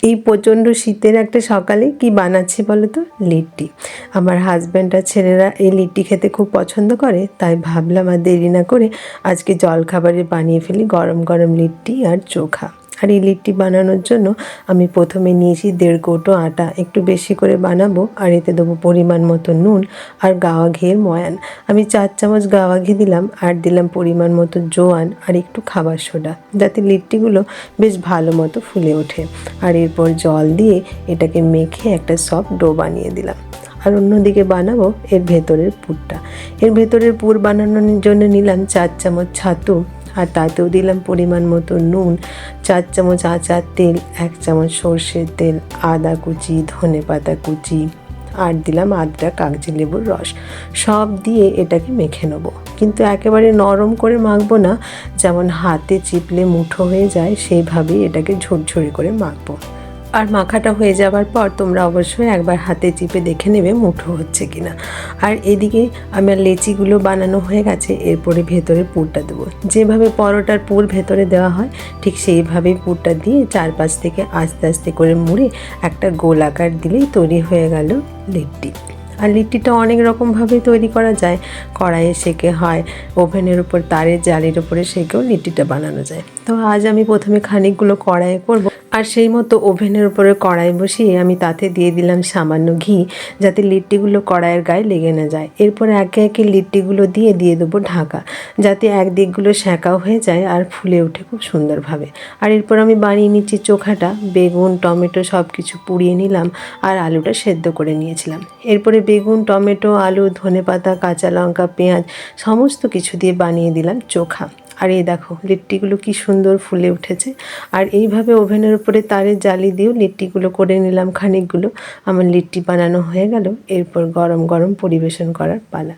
এই প্রচণ্ড শীতের একটা সকালে কি বানাচ্ছি বলো তো? লিট্টি। আমার হাজব্যান্ড আর ছেলেরা এই লিট্টি খেতে খুব পছন্দ করে, তাই ভাবলাম আর দেরি না করে আজকে জলখাবারে বানিয়ে ফেলি গরম গরম লিট্টি আর চোখা। আর এই লিট্টি বানানোর জন্য আমি প্রথমে নিয়েছি 1.5 কৌটো আটা, একটু বেশি করে বানাবো। আর এতে দেবো পরিমাণ মতো নুন আর গাওয়া ঘিয়ের ময়ান। আমি 4 চামচ গাওয়া ঘি দিলাম, আর দিলাম পরিমাণ মতো জোয়ান আর একটু খাবার সোডা, যাতে লিট্টিগুলো বেশ ভালো মতো ফুলে ওঠে। আর এরপর জল দিয়ে এটাকে মেখে একটা সফট ডো বানিয়ে দিলাম। আর অন্যদিকে বানাবো এর ভেতরের পুরটা। এর ভেতরের পুর বানানোর জন্য নিলাম 4 চামচ ছাতু, আর তাতেও দিলাম পরিমাণ মতো নুন, 4 চামচ আচার তেল, 1 চামচ সর্ষের তেল, আদা কুচি, ধনে পাতা কুচি, আর দিলাম আধটা কাগজি লেবুর রস। সব দিয়ে এটাকে মেখে নেবো, কিন্তু একেবারে নরম করে মাখবো না, যেমন হাতে চিপলে মুঠো হয়ে যায় সেইভাবেই এটাকে ঝুরঝুরি করে মাখবো। আর মাখাটা হয়ে যাওয়ার পর তোমরা অবশ্যই একবার হাতে চিপে দেখে নেবে মুঠো হচ্ছে কিনা। আর এদিকে আমার লেচিগুলো বানানো হয়ে গেছে, এরপরে ভেতরে পুরটা দেবো। যেভাবে পরোটার পুর ভেতরে দেওয়া হয় ঠিক সেইভাবেই পুরটা দিয়ে চারপাশ থেকে আস্তে আস্তে করে মুড়ে একটা গোল আকার দিলেই তৈরি হয়ে গেল লিট্টি। আর লিট্টিটা অনেক রকমভাবে তৈরি করা যায়। কড়াইয়ে সেঁকে হয়, ওভেনের উপর তারের জালির উপরে সেঁকেও লিট্টিটা বানানো যায়। তো আজ আমি প্রথমে খানিকগুলো কড়াইয়ে করব, আর সেই মতো ওভেনের উপরে কড়াই বসিয়ে আমি তাতে দিয়ে দিলাম সামান্য ঘি, যাতে লিট্টিগুলো কড়াইয়ের গায়ে লেগে না যায়। এরপর একে একে লিট্টিগুলো দিয়ে দেবো ঢাকা, যাতে একদিকগুলো সেঁকাও হয়ে যায় আর ফুলে ওঠে খুব সুন্দরভাবে। আর এরপর আমি বানিয়ে নিচ্ছি চোখাটা। বেগুন টমেটো সব কিছু পুড়িয়ে নিলাম, আর আলুটা সেদ্ধ করে নিয়েছিলাম। এরপরে বেগুন টমেটো আলু ধনেপাতা কাঁচা লঙ্কা পেঁয়াজ সমস্ত কিছু দিয়ে বানিয়ে দিলাম চোখা। আর এই দেখো লিট্টিগুলো কি সুন্দর ফুলে উঠেছে। আর এইভাবে ওভেনের উপরে তারের জালি দিয়েও লিট্টিগুলো করে নিলাম খানিকগুলো। আমার লিট্টি বানানো হয়ে গেল, এরপর গরম গরম পরিবেশন করার পালা।